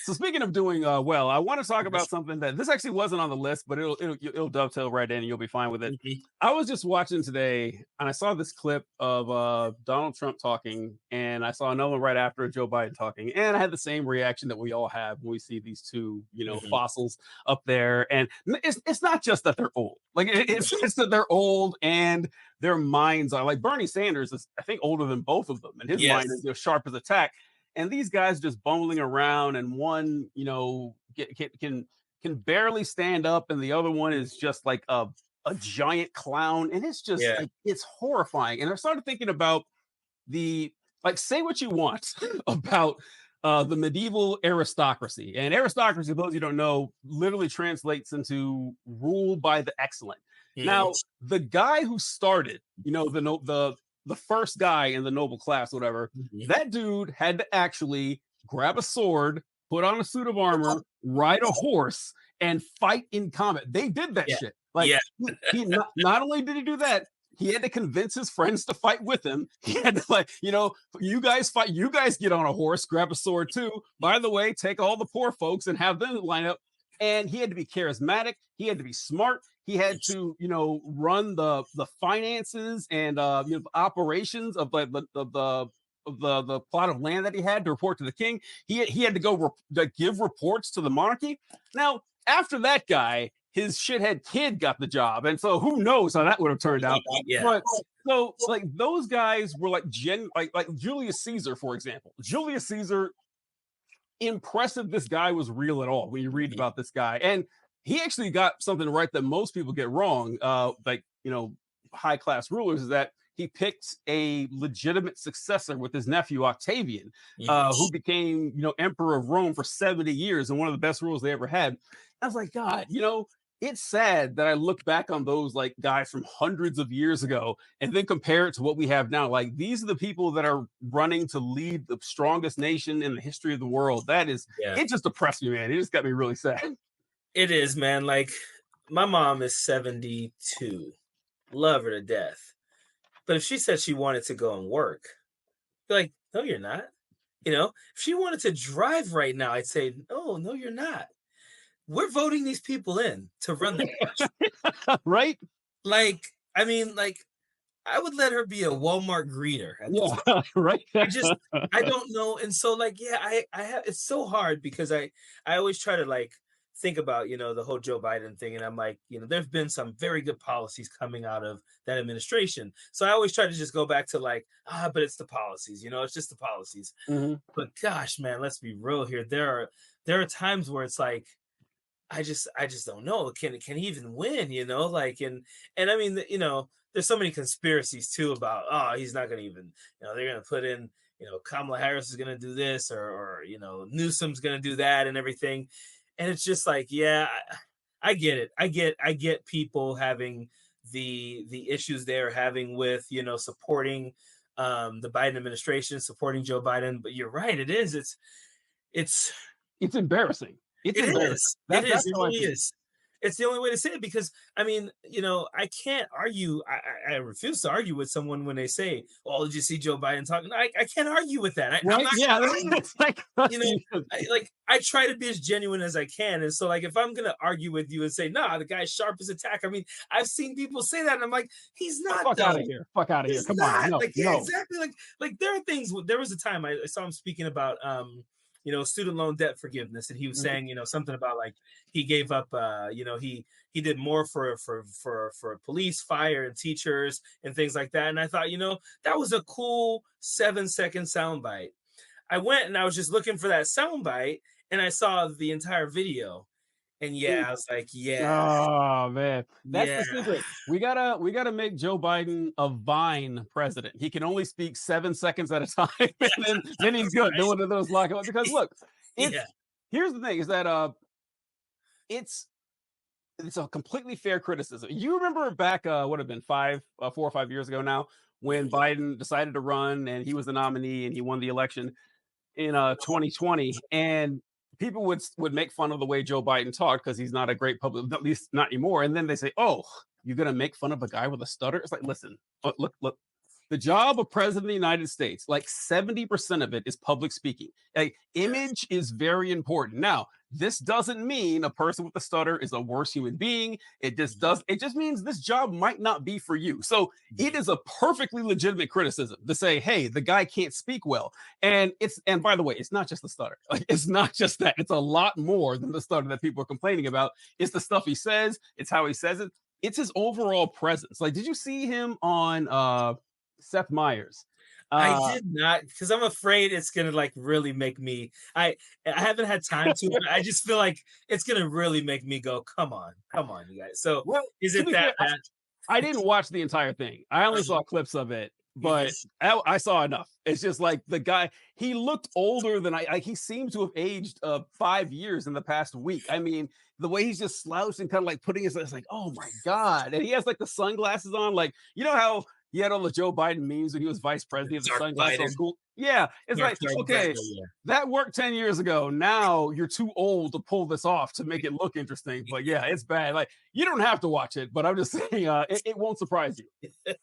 So speaking of doing well, I want to talk Yes. about something that this actually wasn't on the list, but it'll dovetail right in, and you'll be fine with it. Mhm. I was just watching today, and I saw this clip of Donald Trump talking, and I saw another one right after Joe Biden talking, and I had the same reaction that we all have when we see these two, Mhm. fossils up there. And it's not just that they're old, like it's that they're old and their minds are like Bernie Sanders is, I think, older than both of them, and his mind is Yes. sharp as a tack, and these guys just bumbling around, and one can barely stand up, and the other one is just like a giant clown, and it's just Yeah. like it's horrifying. And I started thinking about the like, say what you want about the medieval aristocracy, and aristocracy, those you don't know, literally translates into rule by the excellent. Mhm. Now the guy who started, the first guy in the noble class, whatever, Mhm. that dude had to actually grab a sword, put on a suit of armor, ride a horse, and fight in combat. They did that Yeah. shit. Like Yeah. he not only did he do that, he had to convince his friends to fight with him. He had to, like, you guys fight, you guys get on a horse, grab a sword too. By the way, take all the poor folks and have them line up. And he had to be charismatic, he had to be smart, he had to, run the finances and operations of the plot of land that he had to report to the king. He had to go give reports to the monarchy. Now, after that guy, his shithead kid got the job, and so who knows how that would have turned out. Yeah. But so like those guys were like like Julius Caesar, for example. Julius Caesar, impressive this guy was real at all when you read Mhm. about this guy. And he actually got something right that most people get wrong, like, high class rulers, is that he picked a legitimate successor with his nephew Octavian, Mhm. who became, emperor of Rome for 70 years and one of the best rulers they ever had. I was like, God, it's sad that I look back on those like guys from hundreds of years ago and then compare it to what we have now. Like, these are the people that are running to lead the strongest nation in the history of the world. Yeah. It just depressed me, man. It just got me really sad. It is, man. Like, my mom is 72. Love her to death. But if she said she wanted to go and work, be like, no, you're not. If she wanted to drive right now, I'd say, no, no, you're not. We're voting these people in to run the country. Right? Like, I mean, like, I would let her be a Walmart greeter at this. Yeah, right. I just I don't know, and so, like, yeah, I have it's so hard because I always try to, like, think about, the whole Joe Biden thing, and I'm like, there's been some very good policies coming out of that administration. So I always try to just go back to, like, but it's the policies, it's just the policies. Mhm. But gosh, man, let's be real here. There are times where it's like I just don't know. Can he even win? Like, and I mean, there's so many conspiracies too about, he's not gonna even, they're gonna put in, Kamala Harris is gonna do this, or Newsom's gonna do that and everything. And it's just like, yeah, I get it. I get people having the issues they're having with, supporting the Biden administration, supporting Joe Biden. But you're right, it's It's embarrassing. It's it embarrassing. is. It That's is. It how I really feel. is. It's the only way to say it because I mean, I can't argue. I refuse to argue with someone when they say, "Oh, did you see Joe Biden talking?" I can't argue with that. I'm Right? not Yeah. gonna argue. It's like, You know, I try to be as genuine as I can, and so like if I'm gonna argue with you and say, "Nah, the guy's sharp as a tack," I mean, I've seen people say that, and I'm like, "He's not fuck out of though. here. Fuck out of here. He's Come on. not." No, Like, yeah, no. exactly. Like there are things. There was a time I saw him speaking about student loan debt forgiveness, and he was Mhm. saying, something about like he gave up, he did more for police, fire, and teachers and things like that. And I thought, that was a cool 7-second soundbite. I went and I was just looking for that soundbite, and I saw the entire video, and yeah, I was like, yeah, Oh man, that's yeah, the secret. We gotta make Joe Biden a Vine president. He can only speak 7 seconds at a time, and then he's good. Then one of those lock him up. Because look, yeah, it's here's the thing: is that it's it's a completely fair criticism. You remember back, what have been 4 or 5 years ago now, when mhm, Biden decided to run and he was the nominee and he won the election in 2020, and people would make fun of the way Joe Biden talked because he's not a great public, at least not anymore. And then they say, "Oh, you're gonna make fun of a guy with a stutter?" It's like, listen, look, The job of president of the United States, like 70% of it is public speaking. Like, Yes. image is very important. Now, this doesn't mean a person with a stutter is a worse human being. It just means this job might not be for you. So it Mhm. is a perfectly legitimate criticism to say, hey, the guy can't speak well. And by the way, it's not just the stutter. Like, it's not just that. It's a lot more than the stutter that people are complaining about. It's the stuff he says, it's how he says it. It's his overall presence. Like, did you see him on Seth Meyers? I Uh did not, because I'm afraid it's gonna like really make me. I haven't had time to, but I just feel like it's gonna really make me go, come on, you guys. So well, is to it be that fair, bad? I didn't watch the entire thing. I only Uh-huh. saw clips of it, but Yes. I saw enough. It's just like the guy, he looked older than he seemed to have aged 5 years in the past week. I mean, the way he's just slouched and kind of like putting his, it's like, oh my God. And he has like the sunglasses on, like, you know how he had all the Joe Biden memes when he was vice The president, the Dark sunglasses, all Biden, cool. Yeah. It's like, Dark okay, Vader, yeah. that worked 10 years ago. Now you're too old to pull this off to make it look interesting. But yeah, it's bad. Like, you don't have to watch it, but I'm just saying, it won't surprise you.